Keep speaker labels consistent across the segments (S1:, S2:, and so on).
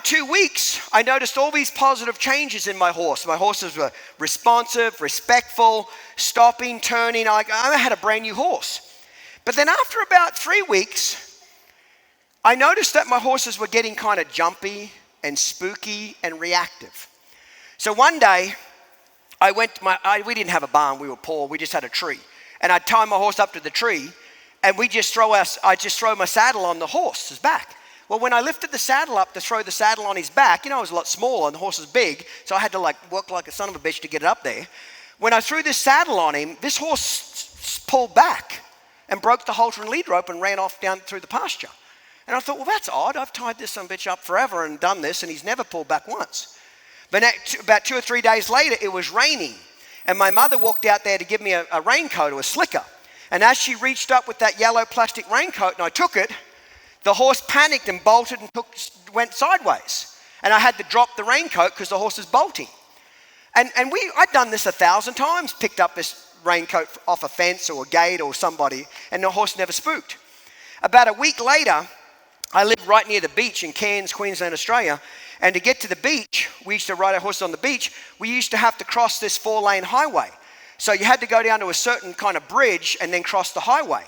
S1: 2 weeks, I noticed all these positive changes in my horse. My horses were responsive, respectful, stopping, turning. I had a brand new horse. But then after about 3 weeks, I noticed that my horses were getting kind of jumpy and spooky and reactive. So one day, we didn't have a barn, we were poor, we just had a tree. And I'd tie my horse up to the tree, and I just throw my saddle on the horse's back. Well, when I lifted the saddle up to throw the saddle on his back, I was a lot smaller and the horse was big, so I had to work like a son of a bitch to get it up there. When I threw this saddle on him, this horse pulled back and broke the halter and lead rope and ran off down through the pasture. And I thought, well, that's odd. I've tied this son of a bitch up forever and done this, and he's never pulled back once. But about 2 or 3 days later, it was raining. And my mother walked out there to give me a raincoat or a slicker. And as she reached up with that yellow plastic raincoat and I took it, the horse panicked and bolted and went sideways. And I had to drop the raincoat because the horse is bolting. And I'd done this 1,000 times, picked up this raincoat off a fence or a gate or somebody, and the horse never spooked. About a week later, I lived right near the beach in Cairns, Queensland, Australia. And to get to the beach, we used to ride our horses on the beach. We used to have to cross this 4-lane highway. So you had to go down to a certain kind of bridge and then cross the highway.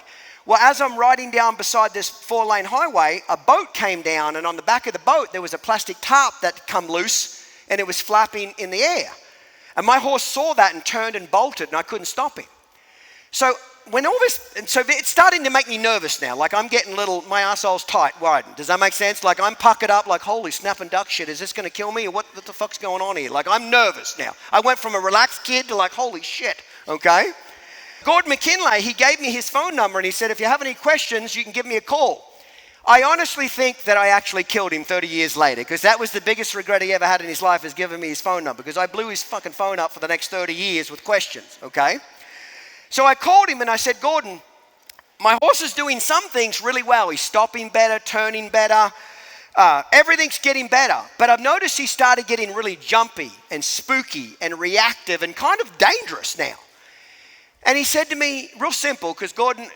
S1: Well, as I'm riding down beside this 4-lane highway, a boat came down, and on the back of the boat, there was a plastic tarp that had come loose, and it was flapping in the air. And my horse saw that and turned and bolted, and I couldn't stop him. So it's starting to make me nervous now. Like I'm getting my arsehole's tight, wide. Does that make sense? Like I'm puckered up like, holy snap and duck shit, is this going to kill me? Or what the fuck's going on here? Like I'm nervous now. I went from a relaxed kid to like, holy shit, okay? Gordon McKinlay, he gave me his phone number and he said, if you have any questions, you can give me a call. I honestly think that I actually killed him 30 years later, because that was the biggest regret he ever had in his life, is giving me his phone number, because I blew his fucking phone up for the next 30 years with questions, okay? So I called him and I said, Gordon, my horse is doing some things really well. He's stopping better, turning better. Everything's getting better. But I've noticed he started getting really jumpy and spooky and reactive and kind of dangerous now. And he said to me, real simple, because Gordon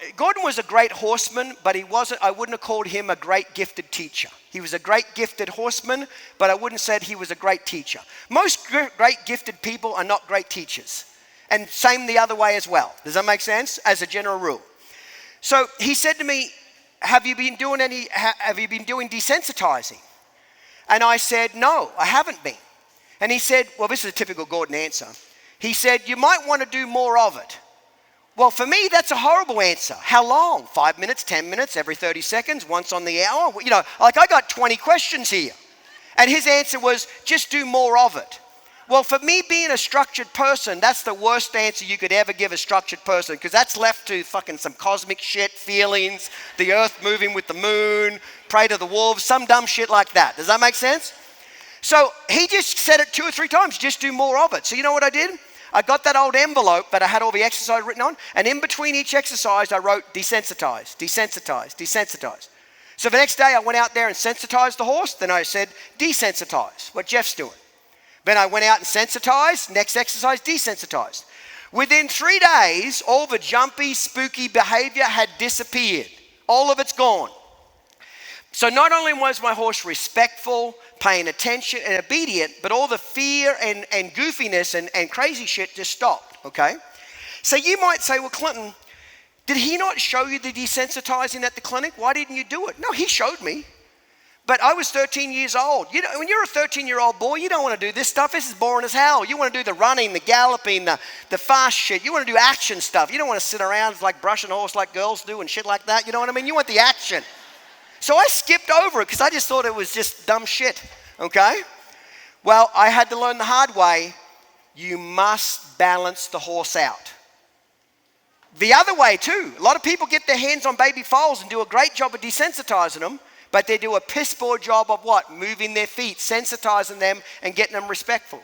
S1: was a great horseman, but I wouldn't have called him a great gifted teacher. He was a great gifted horseman, but I wouldn't have said he was a great teacher. Most great gifted people are not great teachers. And same the other way as well. Does that make sense? As a general rule. So he said to me, have you been doing desensitizing? And I said, no, I haven't been. And he said, well, this is a typical Gordon answer. He said, you might want to do more of it. Well, for me, that's a horrible answer. How long? 5 minutes, 10 minutes, every 30 seconds, once on the hour? I got 20 questions here. And his answer was, just do more of it. Well, for me being a structured person, that's the worst answer you could ever give a structured person, because that's left to fucking some cosmic shit, feelings, the earth moving with the moon, pray to the wolves, some dumb shit like that. Does that make sense? So he just said it 2 or 3 times, just do more of it. So you know what I did? I got that old envelope that I had all the exercise written on, and in between each exercise, I wrote desensitize, desensitize, desensitize. So the next day, I went out there and sensitized the horse. Then I said desensitize, what Jeff's doing. Then I went out and sensitized, next exercise, desensitized. Within 3 days, all the jumpy, spooky behavior had disappeared. All of it's gone. So not only was my horse respectful, paying attention and obedient, but all the fear and goofiness and crazy shit just stopped, okay? So you might say, well, Clinton, did he not show you the desensitizing at the clinic? Why didn't you do it? No, he showed me. But I was 13 years old. When you're a 13-year-old boy, you don't want to do this stuff. This is boring as hell. You want to do the running, the galloping, the fast shit. You want to do action stuff. You don't want to sit around like brushing a horse like girls do and shit like that. You know what I mean? You want the action. So I skipped over it because I just thought it was just dumb shit, okay? Well, I had to learn the hard way. You must balance the horse out. The other way too. A lot of people get their hands on baby foals and do a great job of desensitizing them, but they do a piss poor job of what? Moving their feet, sensitizing them and getting them respectful.